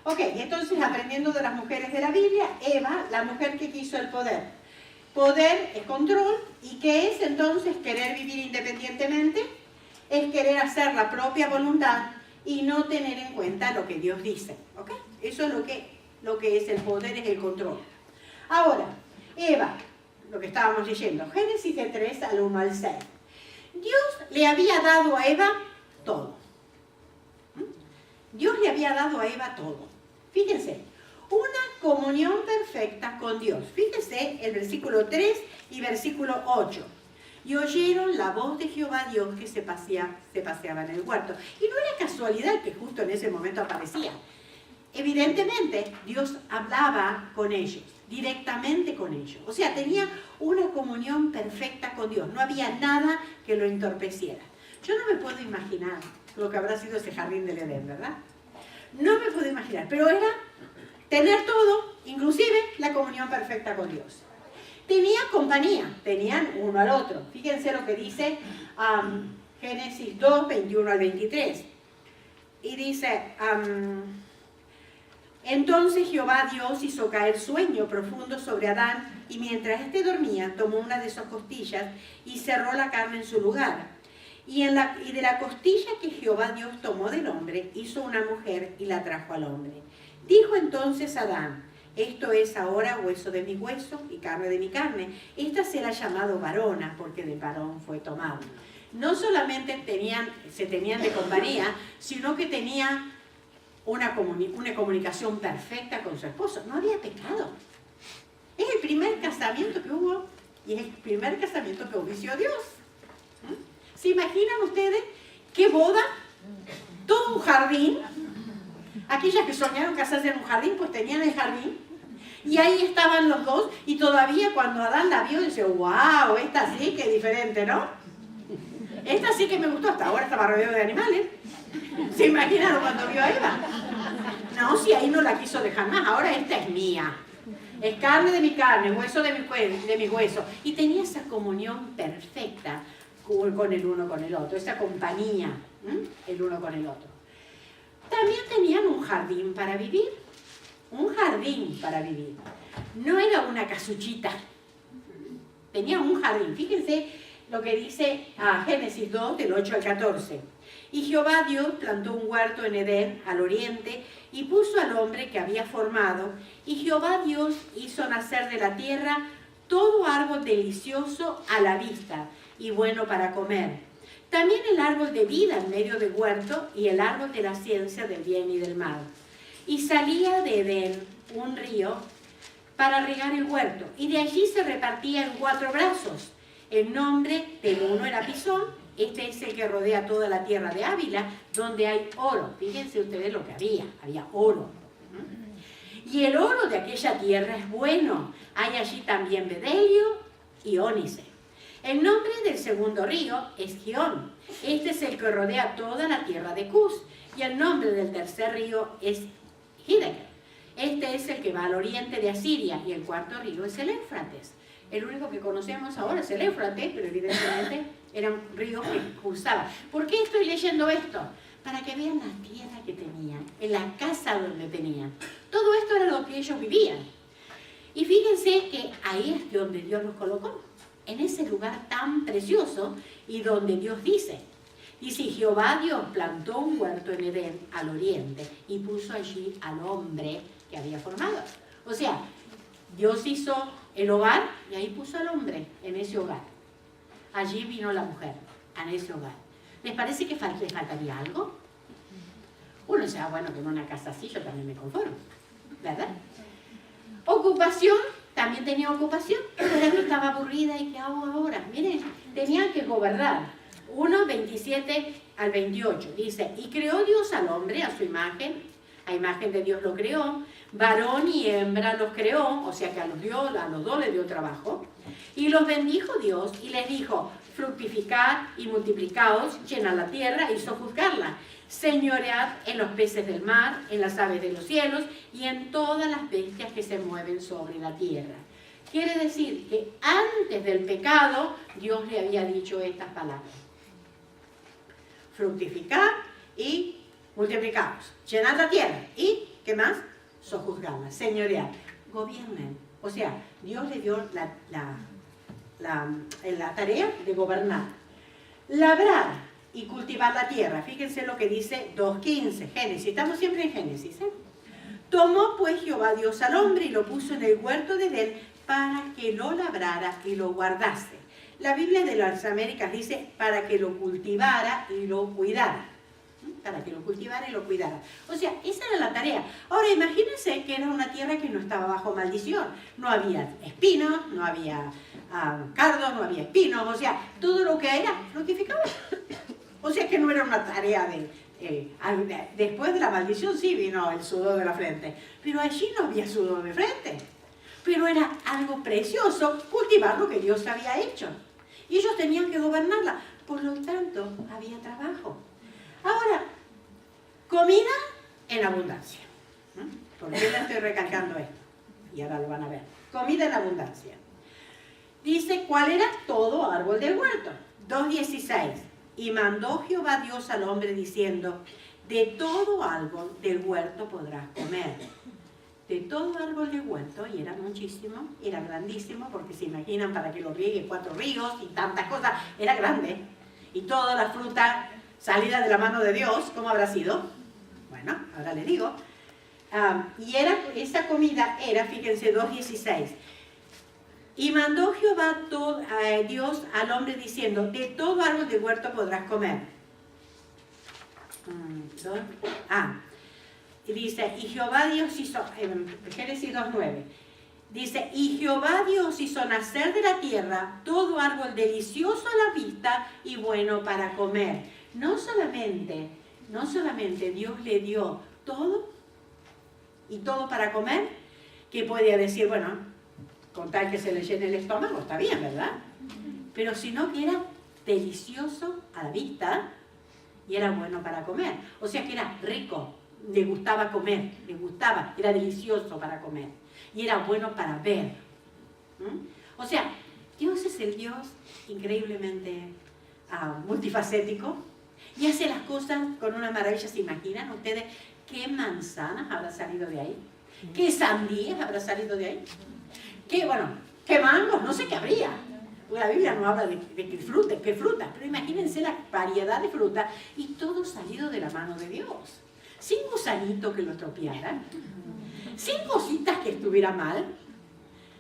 Ok, entonces aprendiendo de las mujeres de la Biblia, Eva, la mujer que quiso el poder. Poder es control, ¿y qué es entonces querer vivir independientemente? Es querer hacer la propia voluntad y no tener en cuenta lo que Dios dice. ¿Ok? Eso es lo que es el poder, es el control. Ahora, Eva, lo que estábamos leyendo, Génesis de 3 al 1 al 6. Dios le había dado a Eva todo. Dios le había dado a Eva todo. Fíjense, una comunión perfecta con Dios. Fíjense el versículo 3 y versículo 8. Y oyeron la voz de Jehová Dios que se paseaba en el huerto. Y no era casualidad que justo en ese momento aparecía. Evidentemente, Dios hablaba con ellos, directamente con ellos. O sea, tenía una comunión perfecta con Dios. No había nada que lo entorpeciera. Yo no me puedo imaginar lo que habrá sido ese jardín del Edén, ¿verdad? No me puedo imaginar, pero era tener todo, inclusive la comunión perfecta con Dios. Tenía compañía, tenían uno al otro. Fíjense lo que dice Génesis 2, 21 al 23. Y dice, entonces Jehová Dios hizo caer sueño profundo sobre Adán, y mientras éste dormía, tomó una de sus costillas y cerró la carne en su lugar. Y de la costilla que Jehová Dios tomó del hombre, hizo una mujer y la trajo al hombre. Dijo entonces Adán, esto es ahora hueso de mi hueso y carne de mi carne. Esta será llamado varona, porque de varón fue tomado. No solamente se tenían de compañía, sino que tenía una comunicación perfecta con su esposo. No había pecado. Es el primer casamiento que hubo y es el primer casamiento que ofició Dios. ¿Se imaginan ustedes qué boda? Todo un jardín. Aquellas que soñaron casarse en un jardín, pues tenían el jardín. Y ahí estaban los dos. Y todavía cuando Adán la vio, dice, wow, esta sí que es diferente, ¿no? Esta sí que me gustó. Hasta ahora estaba rodeado de animales. ¿Se imaginaron cuando vio a Eva? No, si ahí no la quiso dejar más. Ahora esta es mía. Es carne de mi carne, hueso de mi hueso. Y tenía esa comunión perfecta con el uno con el otro, esa compañía, el uno con el otro. También tenían un jardín para vivir, no era una casuchita, tenían un jardín. Fíjense lo que dice Génesis 2, del 8 al 14. Y Jehová Dios plantó un huerto en Edén, al oriente, y puso al hombre que había formado, y Jehová Dios hizo nacer de la tierra todo árbol delicioso a la vista, y bueno para comer. También el árbol de vida en medio del huerto y el árbol de la ciencia del bien y del mal. Y salía de Edén un río para regar el huerto, y de allí se repartía en 4 brazos. El nombre del uno era Pisón, este es el que rodea toda la tierra de Ávila, donde hay oro. Fíjense ustedes lo que había oro. Y el oro de aquella tierra es bueno, hay allí también bedelio y ónice. El nombre del segundo río es Gihón. Este es el que rodea toda la tierra de Cus. Y el nombre del tercer río es Hiddekel. Este es el que va al oriente de Asiria. Y el cuarto río es el Éufrates. El único que conocemos ahora es el Éufrates, pero evidentemente era un río que cruzaba. ¿Por qué estoy leyendo esto? Para que vean la tierra que tenían, en la casa donde tenían. Todo esto era lo que ellos vivían. Y fíjense que ahí es donde Dios los colocó. En ese lugar tan precioso y donde Dios dice, Jehová Dios plantó un huerto en Edén al oriente y puso allí al hombre que había formado. O sea, Dios hizo el hogar y ahí puso al hombre en ese hogar. Allí vino la mujer, en ese hogar. ¿Les parece que les faltaría algo? Uno dice, bueno, que en una casa así yo también me conformo, ¿verdad? Ocupación. También tenía ocupación, pero ella estaba aburrida. ¿Y qué hago ahora? Miren, tenían que gobernar. 1, 27 al 28. Dice, y creó Dios al hombre a su imagen, a imagen de Dios lo creó, varón y hembra los creó, o sea que a los dos les dio trabajo, y los bendijo Dios y les dijo, fructificad y multiplicaos, llenad la tierra y sojuzgadla, señoread en los peces del mar, en las aves de los cielos y en todas las bestias que se mueven sobre la tierra. Quiere decir que antes del pecado, Dios le había dicho estas palabras. Fructificad y multiplicaos. Llenad la tierra. ¿Y ¿qué más? Sojuzgarlas, señorear, gobiernen. O sea, Dios le dio la tarea de gobernar. Labrar y cultivar la tierra. Fíjense lo que dice 2:15, Génesis. Estamos siempre en Génesis. Tomó pues Jehová Dios al hombre y lo puso en el huerto de Edén para que lo labrara y lo guardase. La Biblia de las Américas dice para que lo cultivara y lo cuidara. Para que lo cultivara y lo cuidara. O sea, esa era la tarea. Ahora imagínense que era una tierra que no estaba bajo maldición. No había espinos, no había cardos, no había espinos. O sea, todo lo que era fructificaba. O sea que no era una tarea después de la maldición sí vino el sudor de la frente. Pero allí no había sudor de frente. Pero era algo precioso cultivar lo que Dios había hecho. Y ellos tenían que gobernarla. Por lo tanto, había trabajo. Ahora, comida en abundancia. ¿Por qué le estoy recalcando esto? Y ahora lo van a ver. Comida en abundancia. Dice, ¿cuál era? Todo árbol del huerto. 2:16. Y mandó Jehová Dios al hombre diciendo, de todo árbol del huerto podrás comer. De todo árbol del huerto, y era muchísimo, era grandísimo, porque se imaginan para que lo riegue 4 ríos y tantas cosas, era grande. Y toda la fruta salida de la mano de Dios, ¿cómo habrá sido? Bueno, ahora les digo. Y esa comida era, fíjense, 2:16. Y mandó Jehová Dios al hombre diciendo, de todo árbol del huerto podrás comer. Y dice, y Jehová Dios hizo, Génesis 2:9, dice, y Jehová Dios hizo nacer de la tierra todo árbol delicioso a la vista y bueno para comer. No solamente Dios le dio todo y todo para comer, que podía decir, bueno, con tal que se le llene el estómago, está bien, ¿verdad? Pero sino que era delicioso a la vista y era bueno para comer. O sea que era rico, le gustaba comer, era delicioso para comer y era bueno para ver. O sea, Dios es el Dios increíblemente multifacético y hace las cosas con una maravilla. ¿Se imaginan ustedes qué manzanas habrá salido de ahí? ¿Qué sandías habrá salido de ahí? ¿Qué mangos? No sé qué habría. La Biblia no habla de qué frutas, pero imagínense la variedad de frutas y todo salido de la mano de Dios. Sin gusanito que lo estropearan, sin cositas que estuviera mal,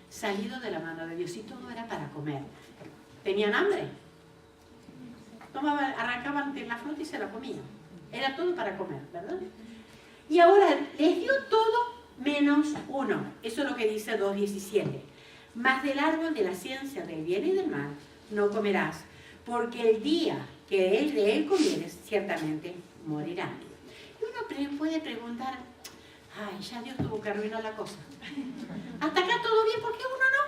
salido de la mano de Dios y todo era para comer. ¿Tenían hambre? Arrancaban de la fruta y se la comían. Era todo para comer, ¿verdad? Y ahora les dio todo menos uno. Eso es lo que dice 2:17. Mas del árbol de la ciencia del bien y del mal no comerás, porque el día que de él comieres, ciertamente morirás. Y uno puede preguntar, ay, ya Dios tuvo que arruinar la cosa. Hasta acá todo bien, ¿por qué uno no?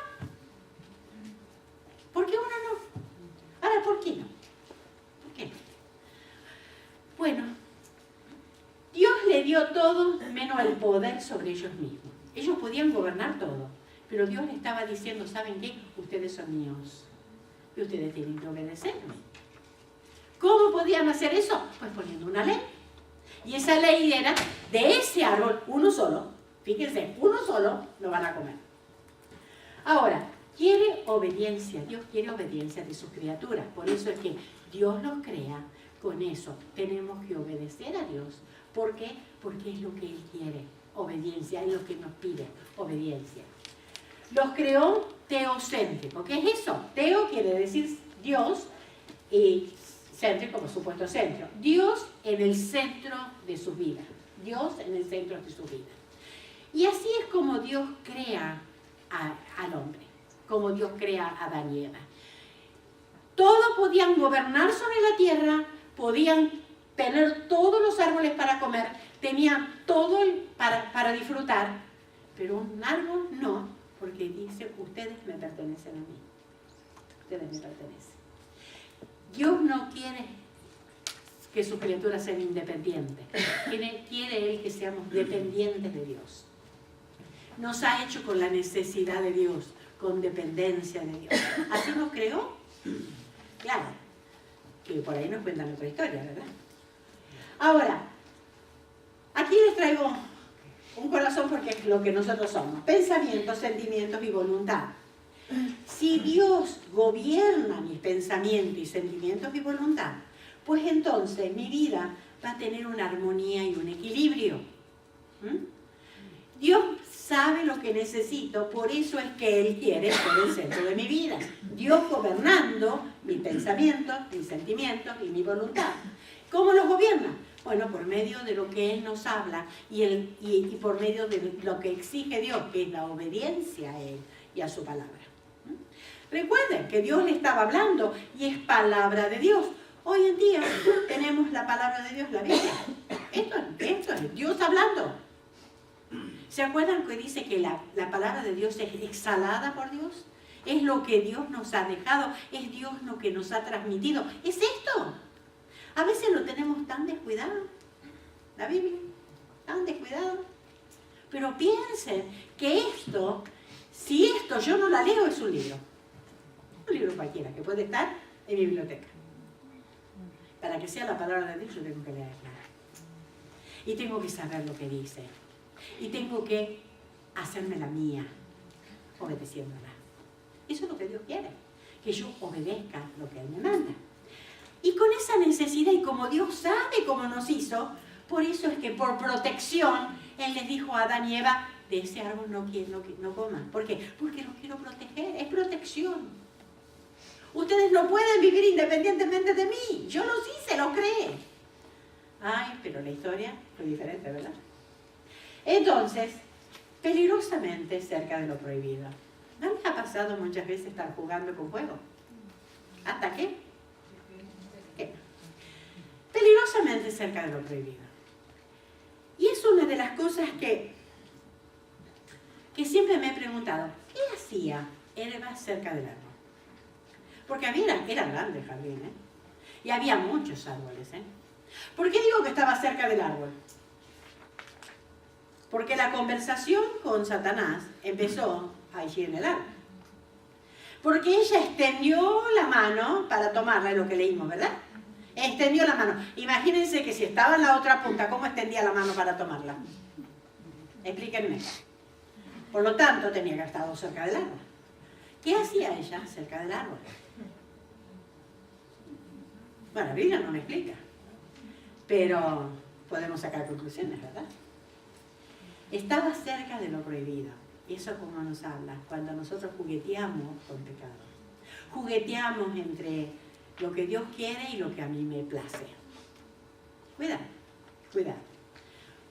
¿Por qué uno no? Ahora, ¿por qué no? ¿Por qué no? Bueno, Dios le dio todo menos el poder sobre ellos mismos. Ellos podían gobernar todo, pero Dios le estaba diciendo, ¿saben qué? Ustedes son míos y ustedes tienen que obedecerme. ¿Cómo podían hacer eso? Pues poniendo una ley. Y esa ley era, de ese árbol, uno solo, fíjense, uno solo lo van a comer. Ahora, quiere obediencia, Dios quiere obediencia de sus criaturas. Por eso es que Dios los crea con eso. Tenemos que obedecer a Dios. ¿Por qué? Porque es lo que Él quiere, obediencia, es lo que nos pide, obediencia. Los creó teocéntrico. ¿Qué es eso? Teo quiere decir Dios y céntrico, por supuesto, centro. Dios en el centro de su vida. Dios en el centro de su vida. Y así es como Dios crea al hombre, como Dios crea a Adán y Eva. Todos podían gobernar sobre la tierra, podían tener todos los árboles para comer, tenían todo para disfrutar, pero un árbol no, porque dice, ustedes me pertenecen a mí. Ustedes me pertenecen. Dios no quiere que sus criaturas sean independientes. Quiere Él que seamos dependientes de Dios. Nos ha hecho con la necesidad de Dios, con dependencia de Dios. ¿Así nos creó? Claro, que por ahí nos cuentan otra historia, ¿verdad? Ahora, aquí les traigo Un corazón porque es lo que nosotros somos. Pensamientos, sentimientos y voluntad. Si Dios gobierna mis pensamientos y sentimientos y voluntad, pues entonces mi vida va a tener una armonía y un equilibrio. Dios sabe lo que necesito, por eso es que Él quiere ser el centro de mi vida. Dios gobernando mis pensamientos, mis sentimientos y mi voluntad. ¿Cómo los gobierna? Bueno, por medio de lo que Él nos habla y por medio de lo que exige Dios, que es la obediencia a Él y a su palabra. Recuerden que Dios le estaba hablando y es palabra de Dios. Hoy en día tenemos la palabra de Dios, la Biblia. Esto es Dios hablando. ¿Se acuerdan que dice que la palabra de Dios es exhalada por Dios? Es lo que Dios nos ha dejado, es Dios lo que nos ha transmitido. Es esto. A veces lo tenemos tan descuidado, la Biblia, tan descuidado. Pero piensen que esto, si esto yo no la leo, es un libro. Un libro cualquiera, que puede estar en mi biblioteca. Para que sea la palabra de Dios, yo tengo que leerla. Y tengo que saber lo que dice. Y tengo que hacerme la mía, obedeciéndola. Eso es lo que Dios quiere, que yo obedezca lo que Él me manda. Y con esa necesidad, y como Dios sabe cómo nos hizo, por eso es que por protección, Él les dijo a Adán y Eva, de ese árbol no coman. ¿Por qué? Porque los quiero proteger, es protección. Ustedes no pueden vivir independientemente de mí, yo los hice, los creé. Ay, pero la historia fue diferente, ¿verdad? Entonces, peligrosamente cerca de lo prohibido. ¿No les ha pasado muchas veces estar jugando con fuego? ¿Hasta qué? ¿Qué? Peligrosamente cerca de lo prohibido. Y es una de las cosas que siempre me he preguntado, ¿qué hacía Eva cerca del árbol? Porque era grande el jardín, ¿eh? Y había muchos árboles, ¿eh? ¿Por qué digo que estaba cerca del árbol? Porque la conversación con Satanás empezó allí en el árbol. Porque ella extendió la mano para tomarla, es lo que leímos, ¿verdad? Extendió la mano. Imagínense que si estaba en la otra punta, ¿cómo extendía la mano para tomarla? Explíquenme. Por lo tanto, tenía que estar cerca del árbol. ¿Qué hacía ella cerca del árbol? Bueno, la Biblia no me explica. Pero podemos sacar conclusiones, ¿verdad? Estaba cerca de lo prohibido. Y eso como nos habla, cuando nosotros jugueteamos con pecado. Jugueteamos entre lo que Dios quiere y lo que a mí me place. Cuidado, cuidado.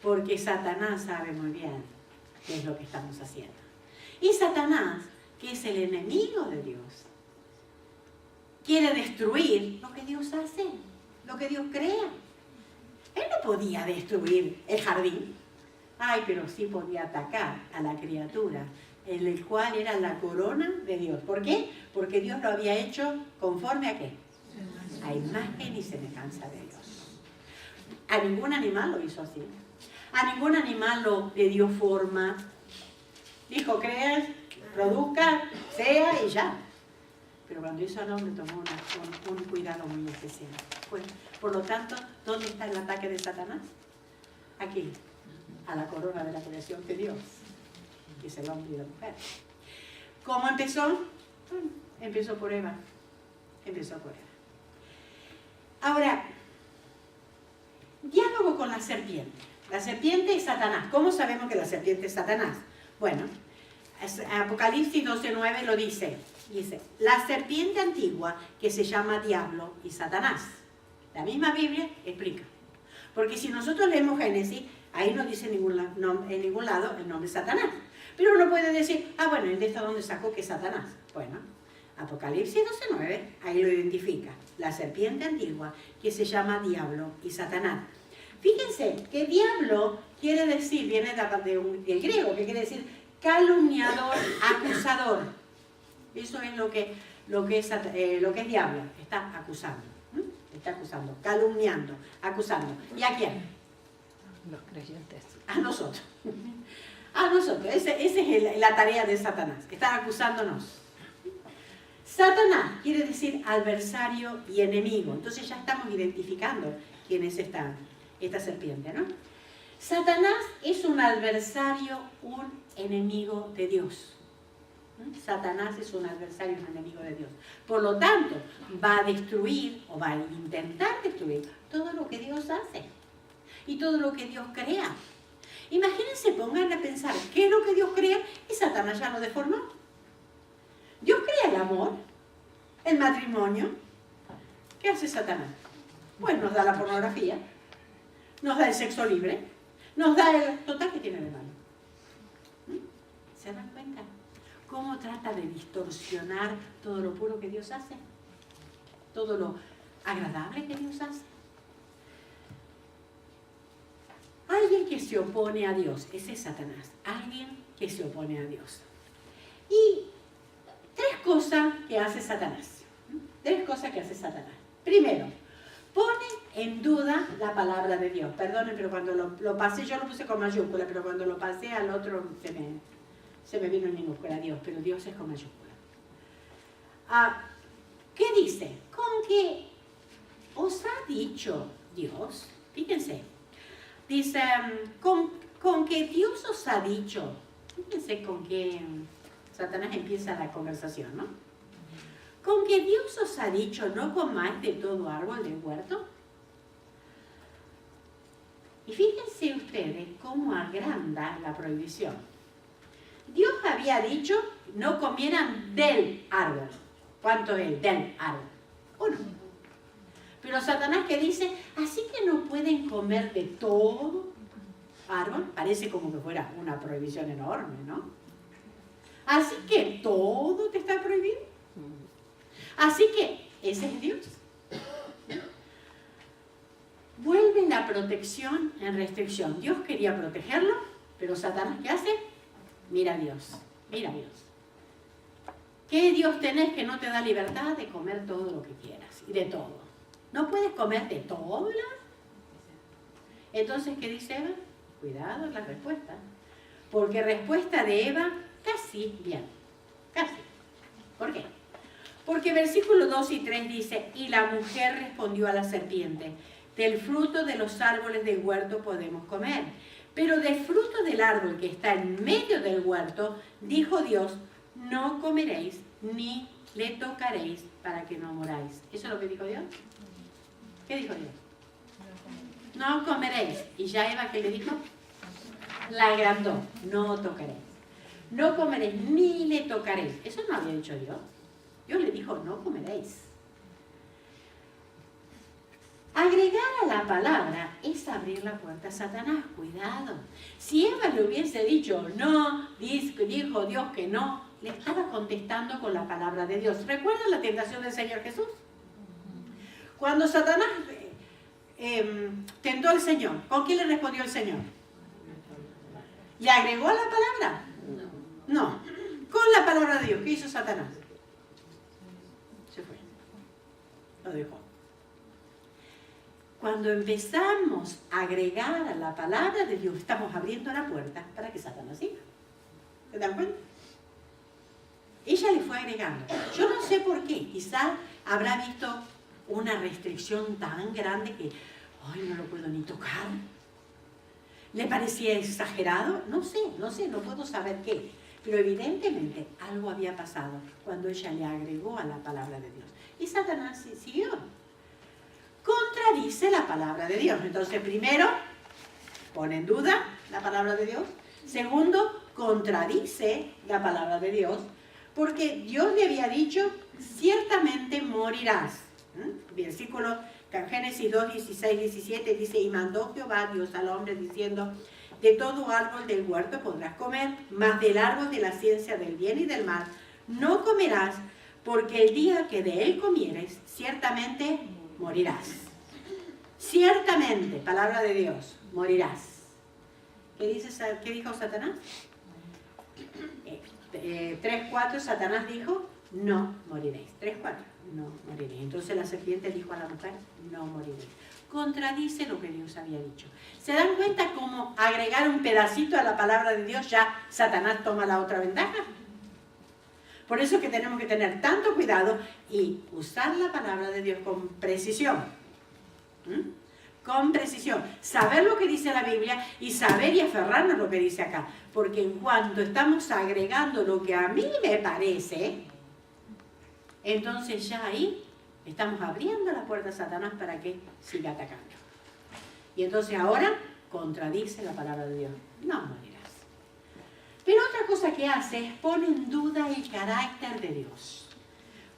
Porque Satanás sabe muy bien qué es lo que estamos haciendo. Y Satanás, que es el enemigo de Dios, quiere destruir lo que Dios hace, lo que Dios crea. Él no podía destruir el jardín. Ay, pero sí podía atacar a la criatura, en el cual era la corona de Dios. ¿Por qué? Porque Dios lo había hecho conforme a ¿qué? A imagen y semejanza de Dios. A ningún animal lo hizo así. A ningún animal le dio forma. Dijo, crea, produzca, sea y ya. Pero cuando hizo al hombre tomó un cuidado muy especial. Pues, por lo tanto, ¿dónde está el ataque de Satanás? Aquí, a la corona de la creación de Dios, que es el hombre y la mujer. ¿Cómo empezó? Bueno, empezó por Eva. Empezó por Eva. Ahora, diálogo con la serpiente. La serpiente es Satanás. ¿Cómo sabemos que la serpiente es Satanás? Bueno, Apocalipsis 12:9 lo dice. Dice, la serpiente antigua que se llama Diablo y Satanás. La misma Biblia explica. Porque si nosotros leemos Génesis, ahí no dice en ningún lado el nombre Satanás. Pero uno puede decir, bueno, ¿de esta dónde sacó que es Satanás? Bueno, Apocalipsis 12:9, ahí lo identifica. La serpiente antigua que se llama Diablo y Satanás. Fíjense que diablo quiere decir, viene del griego, que quiere decir calumniador, acusador. Eso es lo que es diablo, está acusando. Está acusando, calumniando, acusando. ¿Y a quién? Los creyentes. A nosotros. A nosotros. Esa es la tarea de Satanás, estar acusándonos. Satanás quiere decir adversario y enemigo. Entonces ya estamos identificando quién es esta serpiente, ¿no? Satanás es un adversario, un enemigo de Dios. Satanás es un adversario, un enemigo de Dios. Por lo tanto, va a destruir o va a intentar destruir todo lo que Dios hace y todo lo que Dios crea. Imagínense, pongan a pensar qué es lo que Dios crea y Satanás ya lo deformó. Dios crea el amor, el matrimonio. ¿Qué hace Satanás? Pues nos da la pornografía, nos da el sexo libre, nos da el... Total, ¿qué tiene de malo? ¿Se dan cuenta? ¿Cómo trata de distorsionar todo lo puro que Dios hace? Todo lo agradable que Dios hace. Alguien que se opone a Dios, ese es Satanás. Alguien que se opone a Dios. Y tres cosas que hace Satanás. Tres cosas que hace Satanás. Primero, pone en duda la palabra de Dios. Perdonen, pero cuando lo pasé, yo lo puse con mayúscula, pero cuando lo pasé al otro se me vino en minúscula Dios, pero Dios es con mayúscula. ¿Qué dice? Con que os ha dicho Dios, fíjense, dice, con que Dios os ha dicho, fíjense con que Satanás empieza la conversación, ¿no? Con que Dios os ha dicho, no comáis de todo árbol del huerto. Y fíjense ustedes cómo agranda la prohibición. Dios había dicho, no comieran del árbol. ¿Cuánto es del árbol? Uno. Pero Satanás que dice, así que no pueden comer de todo árbol. Parece como que fuera una prohibición enorme, ¿no? Así que todo te está prohibido. Así que ese es Dios. Vuelve la protección en restricción. Dios quería protegerlo, pero Satanás, ¿qué hace? Mira a Dios, mira a Dios. ¿Qué Dios tenés que no te da libertad de comer todo lo que quieras? Y de todo. ¿No puedes comer de todo? Entonces, ¿qué dice Eva? Cuidado en la respuesta. Porque respuesta de Eva, casi bien. Casi. ¿Por qué? Porque versículos 2 y 3 dice, y la mujer respondió a la serpiente, del fruto de los árboles del huerto podemos comer, pero del fruto del árbol que está en medio del huerto, dijo Dios, no comeréis ni le tocaréis para que no moráis. ¿Eso es lo que dijo Dios? ¿Qué dijo Dios? No comeréis. ¿Y ya Eva qué le dijo? La agrandó, no tocaréis. No comeréis ni le tocaréis. Eso no había dicho Dios. Dios le dijo, no comeréis. Agregar a la palabra es abrir la puerta a Satanás. Cuidado. Si Eva le hubiese dicho, no, dijo Dios que no, le estaba contestando con la palabra de Dios. ¿Recuerdan la tentación del Señor Jesús? Cuando Satanás tentó al Señor, ¿con quién le respondió el Señor? ¿Le agregó a la palabra? No. Con la palabra de Dios. ¿Qué hizo Satanás? Se fue. Lo dejó. Cuando empezamos a agregar a la palabra de Dios, estamos abriendo la puerta para que Satanás siga. ¿Se dan cuenta? Ella le fue agregando. Yo no sé por qué. Quizás habrá visto una restricción tan grande que, ay, no lo puedo ni tocar. ¿Le parecía exagerado? No sé, no puedo saber qué. Pero evidentemente algo había pasado cuando ella le agregó a la palabra de Dios. Y Satanás siguió. Contradice la palabra de Dios. Entonces, primero, pone en duda la palabra de Dios. Segundo, contradice la palabra de Dios. Porque Dios le había dicho, ciertamente morirás. Versículo Génesis 2, 16, 17 dice, y mandó Jehová Dios al hombre diciendo, de todo árbol del huerto podrás comer, mas del árbol de la ciencia del bien y del mal no comerás, porque el día que de él comieres, ciertamente morirás. Ciertamente, palabra de Dios, morirás. ¿Qué dijo Satanás? 3:4, Satanás dijo, no moriréis. 3:4, no moriréis. Entonces la serpiente dijo a la mujer, no moriréis. Contradice lo que Dios había dicho. ¿Se dan cuenta cómo agregar un pedacito a la palabra de Dios ya Satanás toma la otra ventaja? Por eso es que tenemos que tener tanto cuidado y usar la palabra de Dios con precisión. con precisión, saber lo que dice la Biblia y saber y aferrarnos a lo que dice acá. Porque en cuanto estamos agregando lo que a mí me parece, entonces ya ahí estamos abriendo la puerta a Satanás para que siga atacando. Y entonces ahora contradice la palabra de Dios. No morirás. Pero otra cosa que hace es pone en duda el carácter de Dios.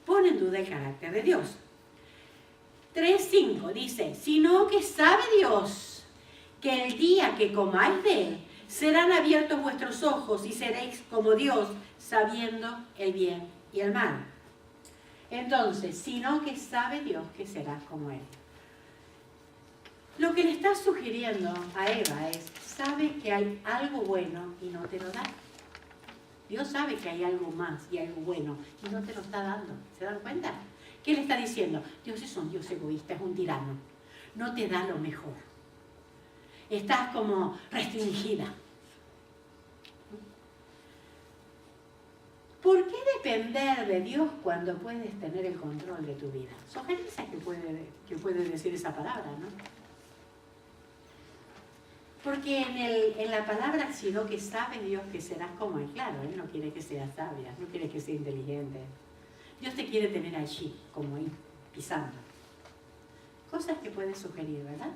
Pone en duda el carácter de Dios. 3:5 dice, sino que sabe Dios que el día que comáis de él, serán abiertos vuestros ojos y seréis como Dios, sabiendo el bien y el mal. Entonces, sino que sabe Dios que serás como él. Lo que le está sugiriendo a Eva es, sabe que hay algo bueno y no te lo da. Dios sabe que hay algo más y algo bueno y no te lo está dando. ¿Se dan cuenta? ¿Qué le está diciendo? Dios es un Dios egoísta, es un tirano. No te da lo mejor. Estás como restringida. ¿Por qué depender de Dios cuando puedes tener el control de tu vida? Sugerencia que puede decir esa palabra, ¿no? Porque en la palabra, sino que sabe Dios que serás como Él. Claro, Él no quiere que seas sabia, no quiere que seas inteligente. Dios te quiere tener allí, como ahí, pisando. Cosas que puedes sugerir, ¿verdad?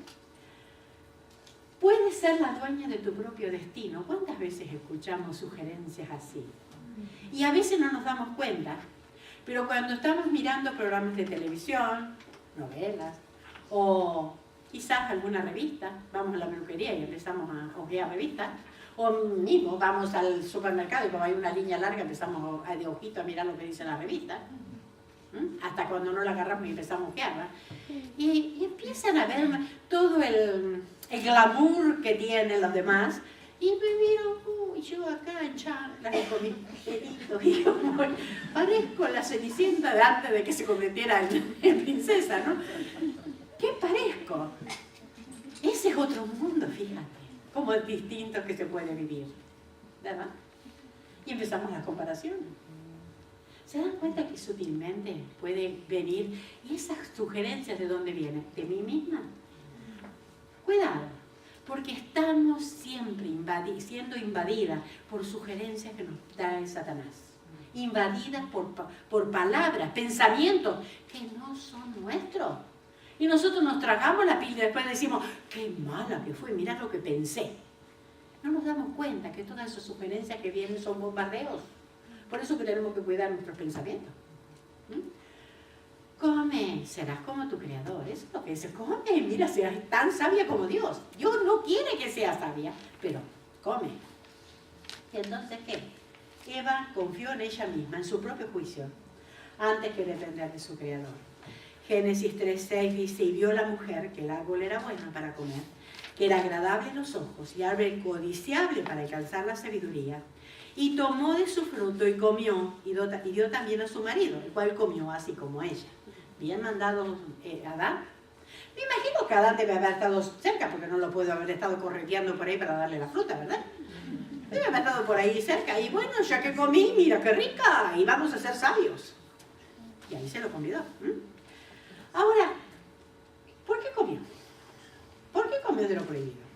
Puedes ser la dueña de tu propio destino. ¿Cuántas veces escuchamos sugerencias así? Y a veces no nos damos cuenta, pero cuando estamos mirando programas de televisión, novelas, o quizás alguna revista, vamos a la peluquería y empezamos a ojear revistas, o mismo vamos al supermercado y como hay una línea larga empezamos de ojito a mirar lo que dice la revista, hasta cuando no la agarramos y empezamos a ojearla. Y empiezan a ver todo el glamour que tienen los demás, y me miro, yo acá en chanclas con mis pelitos, y como, parezco la Cenicienta de antes de que se convirtiera en princesa, ¿no? ¿Qué parezco? Ese es otro mundo, fíjate, cómo es distinto que se puede vivir, ¿verdad? Y empezamos las comparaciones. ¿Se dan cuenta que sutilmente puede venir? ¿Y esas sugerencias de dónde vienen? ¿De mí misma? Cuidado, porque estamos siempre siendo invadidas por sugerencias que nos da el Satanás. Invadidas por palabras, pensamientos que no son nuestros. Y nosotros nos tragamos la pila y después decimos, qué mala que fue, mirá lo que pensé. No nos damos cuenta que todas esas sugerencias que vienen son bombardeos. Por eso que tenemos que cuidar nuestros pensamientos. Come, serás como tu creador. Eso es lo que dice, come, mira, serás tan sabia como Dios. Dios no quiere que seas sabia, pero come. ¿Y entonces qué? Eva confió en ella misma, en su propio juicio, antes que depender de su creador. Génesis 3:6 dice, y vio la mujer que el árbol era bueno para comer, que era agradable en los ojos y árbol codiciable para alcanzar la sabiduría. Y tomó de su fruto y comió, y dio también a su marido, el cual comió así como ella. Bien mandado Adán. Me imagino que Adán debe haber estado cerca, porque no lo puedo haber estado correteando por ahí para darle la fruta, ¿verdad? Debe haber estado por ahí cerca. Y bueno, ya que comí, mira qué rica, y vamos a ser sabios. Y ahí se lo convidó. Ahora, ¿por qué comió? ¿Por qué comió de lo prohibido?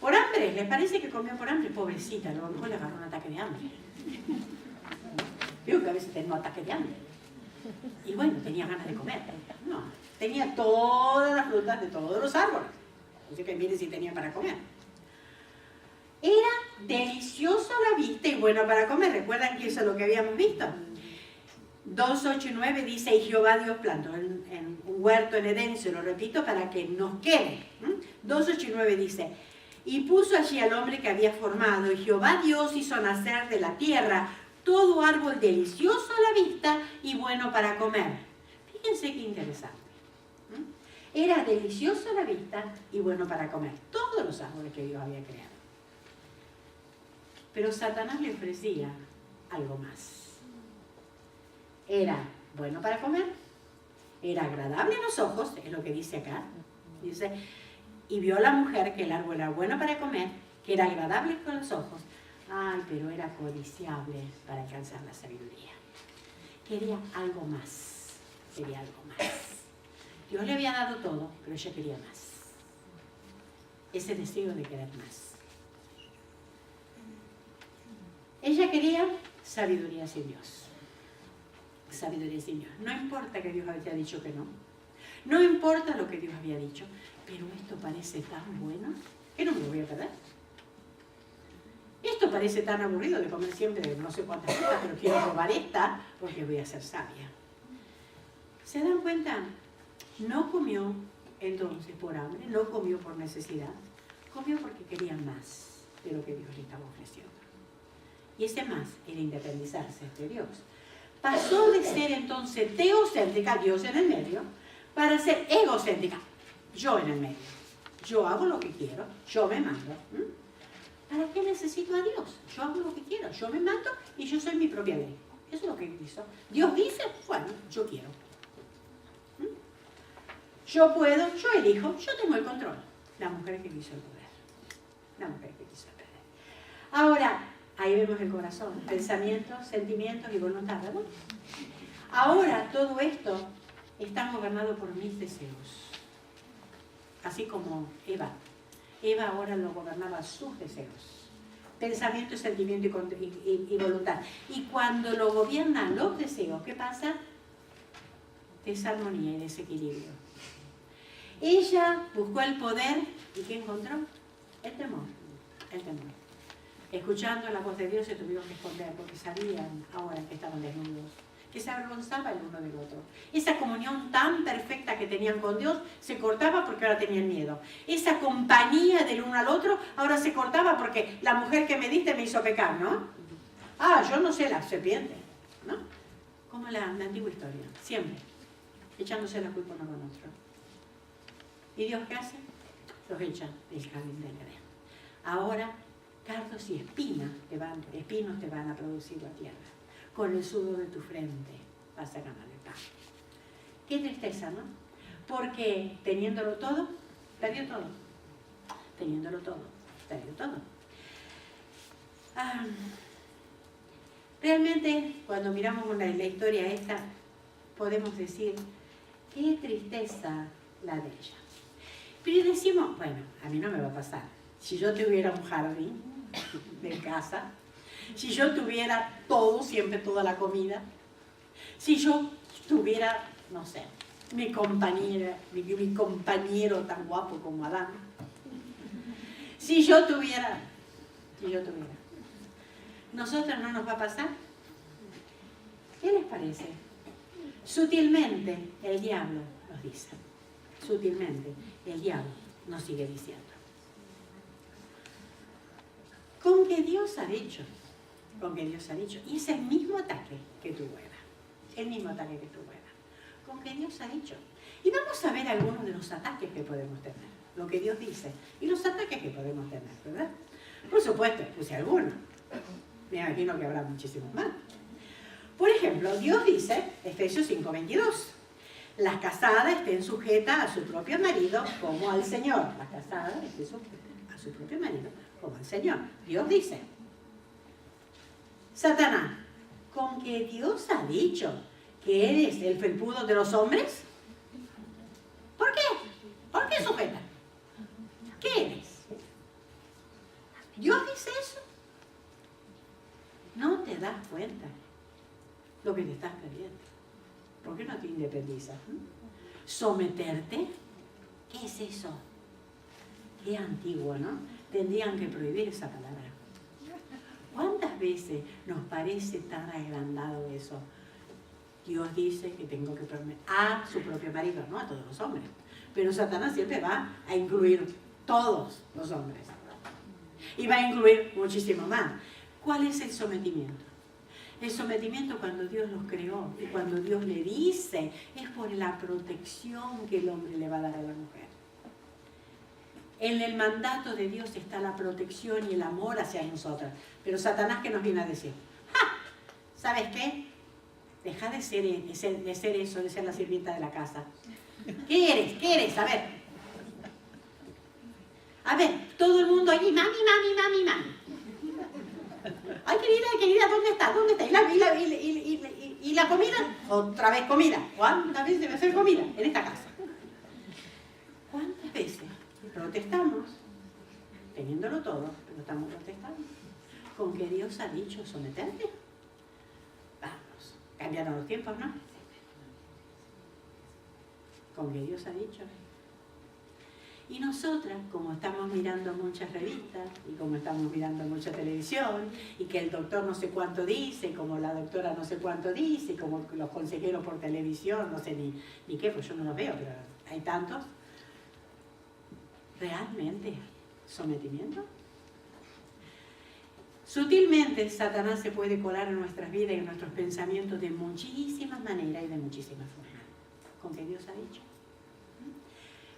¿Por hambre? ¿Les parece que comió por hambre? Pobrecita, a lo mejor le agarró un ataque de hambre. Digo que a veces tengo ataque de hambre. Y bueno, tenía ganas de comer. No, tenía todas las frutas de todos los árboles. Así que miren si tenía para comer. Era delicioso a la vista y bueno para comer. ¿Recuerdan que eso es lo que habíamos visto? 2:8-9 dice, y Jehová Dios plantó en un huerto en Edén, se lo repito para que nos quede. 2:8-9 dice, y puso allí al hombre que había formado, y Jehová Dios hizo nacer de la tierra todo árbol delicioso a la vista y bueno para comer. Fíjense qué interesante. Era delicioso a la vista y bueno para comer. Todos los árboles que Dios había creado. Pero Satanás le ofrecía algo más. Era bueno para comer, era agradable a los ojos, es lo que dice acá. Dice, y vio la mujer que el árbol era bueno para comer, que era agradable con los ojos. Ay, pero era codiciable para alcanzar la sabiduría. Quería algo más, quería algo más. Dios le había dado todo, pero ella quería más. Ese deseo de querer más. Ella quería sabiduría sin Dios. Sabiduría sin Dios. No importa que Dios había dicho que no. No importa lo que Dios había dicho. Pero esto parece tan bueno que no me lo voy a perder. Esto parece tan aburrido de comer siempre no sé cuántas cosas, pero quiero probar esta porque voy a ser sabia. ¿Se dan cuenta? No comió entonces por hambre, no comió por necesidad, comió porque quería más de lo que Dios le estaba ofreciendo. Y ese más era independizarse de Dios. Pasó de ser entonces teocéntrica, Dios en el medio, para ser egocéntrica, yo en el medio. Yo hago lo que quiero, yo me mando. ¿Para qué necesito a Dios? Yo hago lo que quiero, yo me mando y yo soy mi propia ley. Eso es lo que hizo. Dios dice, bueno, yo quiero. Yo puedo, yo elijo, yo tengo el control. La mujer que quiso el poder. La mujer que quiso el poder. Ahora, ahí vemos el corazón, pensamientos, sentimientos y voluntad, ¿verdad? Ahora todo esto está gobernado por mis deseos. Así como Eva. Eva ahora lo gobernaba sus deseos. Pensamiento, sentimiento y voluntad. Y cuando lo gobiernan los deseos, ¿qué pasa? Desarmonía y desequilibrio. Ella buscó el poder y ¿qué encontró? El temor. El temor. Escuchando la voz de Dios se tuvieron que esconder porque sabían ahora que estaban desnudos, que se avergonzaban el uno del otro. Esa comunión tan perfecta que tenían con Dios se cortaba porque ahora tenían miedo. Esa compañía del uno al otro ahora se cortaba porque la mujer que me diste me hizo pecar, ¿no? Ah, yo no sé, la serpiente, ¿no? Como la antigua historia, siempre, echándose la culpa uno con otro. ¿Y Dios qué hace? Los echa del jardín del Edén. Ahora, cardos y espinos te van a producir la tierra. Con el sudor de tu frente vas a ganar el pan. Qué tristeza, ¿no? Porque teniéndolo todo, perdió todo. Teniéndolo todo, perdió todo. Realmente, cuando miramos la historia esta, podemos decir, qué tristeza la de ella. Pero decimos, bueno, a mí no me va a pasar. Si yo tuviera un jardín de casa, si yo tuviera todo, siempre toda la comida, si yo tuviera, no sé, mi compañero tan guapo como Adán, si yo tuviera, ¿nosotros no nos va a pasar? ¿Qué les parece? Sutilmente el diablo nos dice, sutilmente el diablo nos sigue diciendo. Con que Dios ha dicho, y es el mismo ataque que tuvo Eva, con que Dios ha dicho. Y vamos a ver algunos de los ataques que podemos tener, lo que Dios dice, y los ataques que podemos tener, ¿verdad? Por supuesto, puse algunos, me imagino que habrá muchísimos más. Por ejemplo, Dios dice, Efesios 5:22, las casadas estén sujetas a su propio marido como al Señor. Las casadas estén sujetas a su propio marido como al Señor. Dios dice. Satanás, con que Dios ha dicho que eres el felpudo de los hombres. ¿Por qué? ¿Por qué sujeta? ¿Qué eres? ¿Dios dice eso? No te das cuenta lo que te estás perdiendo. ¿Por qué no te independizas? ¿Someterte? ¿Qué es eso? Qué antiguo, ¿no? Tendrían que prohibir esa palabra. ¿Cuántas veces nos parece tan agrandado eso? Dios dice que tengo que permitir a su propio marido, no a todos los hombres. Pero Satanás siempre va a incluir todos los hombres. Y va a incluir muchísimo más. ¿Cuál es el sometimiento? El sometimiento cuando Dios los creó y cuando Dios le dice es por la protección que el hombre le va a dar a la mujer. En el mandato de Dios está la protección y el amor hacia nosotras. Pero Satanás, ¿qué nos viene a decir? ¡Ja! ¿Sabes qué? Deja de ser eso, de ser la sirvienta de la casa. ¿Qué eres? ¿Qué eres? A ver, todo el mundo allí, mami. Ay, querida, ¿dónde está? ¿Y la comida? Otra vez comida. ¿Cuántas veces debe ser comida en esta casa? protestamos, teniéndolo todo, pero estamos protestando. Con que Dios ha dicho someterte. Vamos, cambiaron los tiempos, ¿no? Con que Dios ha dicho. Y nosotras, como estamos mirando muchas revistas, y como estamos mirando mucha televisión, y que el doctor no sé cuánto dice, y como la doctora no sé cuánto dice, y como los consejeros por televisión, no sé ni qué, pues yo no los veo, pero hay tantos. ¿Realmente sometimiento? Sutilmente Satanás se puede colar en nuestras vidas y en nuestros pensamientos de muchísimas maneras y de muchísimas formas. Con que Dios ha dicho.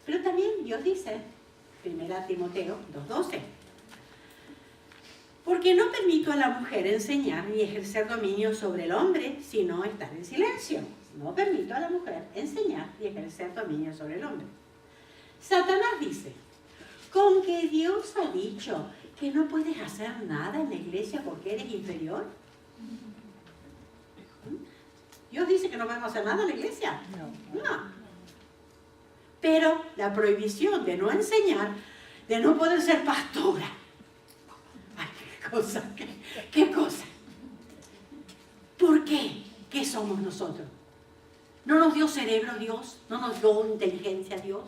Pero también Dios dice, 1 Timoteo 2:12, porque no permito a la mujer enseñar ni ejercer dominio sobre el hombre, sino estar en silencio. No permito a la mujer enseñar ni ejercer dominio sobre el hombre. Satanás dice, con que Dios ha dicho que no puedes hacer nada en la iglesia porque eres inferior. ¿Dios dice que no podemos hacer nada en la iglesia? No. Pero la prohibición de no enseñar, de no poder ser pastora. Ay, qué cosa, qué cosa. ¿Por qué? ¿Qué somos nosotros? ¿No nos dio cerebro Dios? ¿No nos dio inteligencia Dios?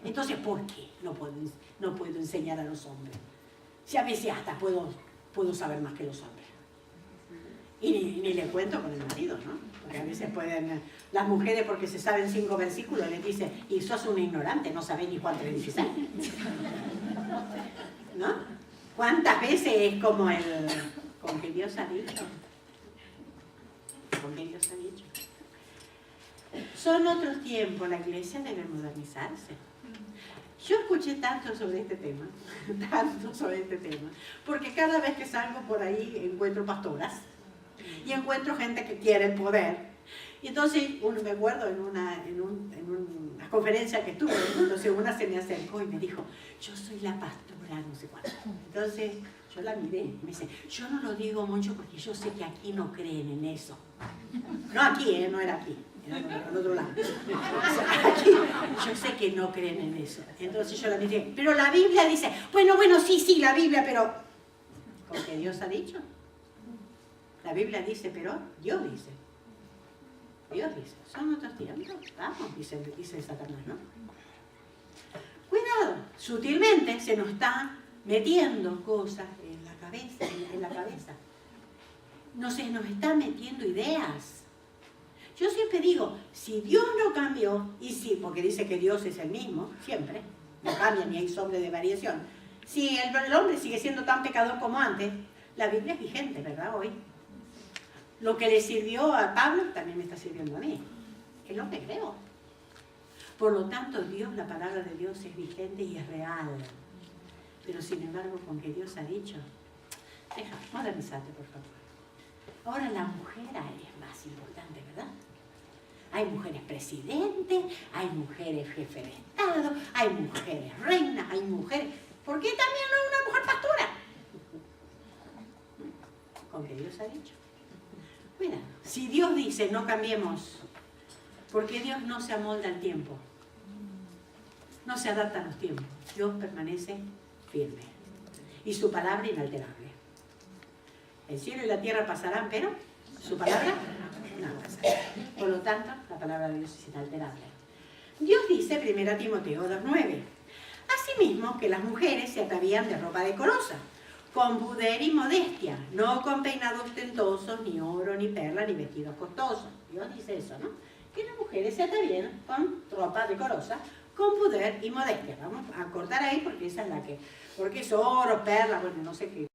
Entonces, ¿por qué no puedo enseñar a los hombres? Si a veces hasta puedo saber más que los hombres. Y ni le cuento con el marido, ¿no? Porque a veces pueden, las mujeres porque se saben 5 versículos, les dicen, y sos un ignorante, no sabés ni Juan 3:16. ¿No? ¿Cuántas veces es como el, con que Dios ha dicho? Con que Dios ha dicho. Son otros tiempos, la iglesia debe modernizarse. Yo escuché tanto sobre este tema, porque cada vez que salgo por ahí encuentro pastoras y encuentro gente que quiere el poder. Y entonces, me acuerdo en una conferencia que estuve, entonces una se me acercó y me dijo, yo soy la pastora, no sé cuánto. Entonces, yo la miré y me dice, yo no lo digo mucho porque yo sé que aquí no creen en eso. No aquí, no era aquí. Al otro lado. O sea, aquí, yo sé que no creen en eso. Entonces yo la miré, pero la Biblia dice, bueno, sí, la Biblia, pero ¿con que Dios ha dicho? La Biblia dice, pero Dios dice. Dios dice, son otros tiempos. Vamos, dice Satanás, ¿no? Cuidado, sutilmente se nos está metiendo cosas en la cabeza. Nos está metiendo ideas. Yo siempre digo, si Dios no cambió, y sí, porque dice que Dios es el mismo, siempre, no cambia ni hay sobre de variación. Si el hombre sigue siendo tan pecador como antes, la Biblia es vigente, ¿verdad? Hoy. Lo que le sirvió a Pablo también me está sirviendo a mí. Es lo que creo. Por lo tanto, Dios, la palabra de Dios es vigente y es real. Pero sin embargo, con que Dios ha dicho, modernizate, por favor. Ahora la mujer es más importante, ¿verdad? Hay mujeres presidentes, hay mujeres jefes de Estado, hay mujeres reinas, hay mujeres... ¿Por qué también no hay una mujer pastora? Con que Dios ha dicho. Mira, si Dios dice no cambiemos, porque Dios no se amolda al tiempo, no se adapta a los tiempos, Dios permanece firme y su palabra inalterable. El cielo y la tierra pasarán, pero su palabra no pasará. Por lo tanto, la palabra de Dios es inalterable. Dios dice, 1 Timoteo 2:9, asimismo que las mujeres se atavían de ropa decorosa, con pudor y modestia, no con peinados ostentosos, ni oro, ni perla, ni vestidos costosos. Dios dice eso, ¿no? Que las mujeres se atavían con ropa decorosa, con pudor y modestia. Vamos a cortar ahí porque esa es la que... Porque es oro, perla, bueno, no sé qué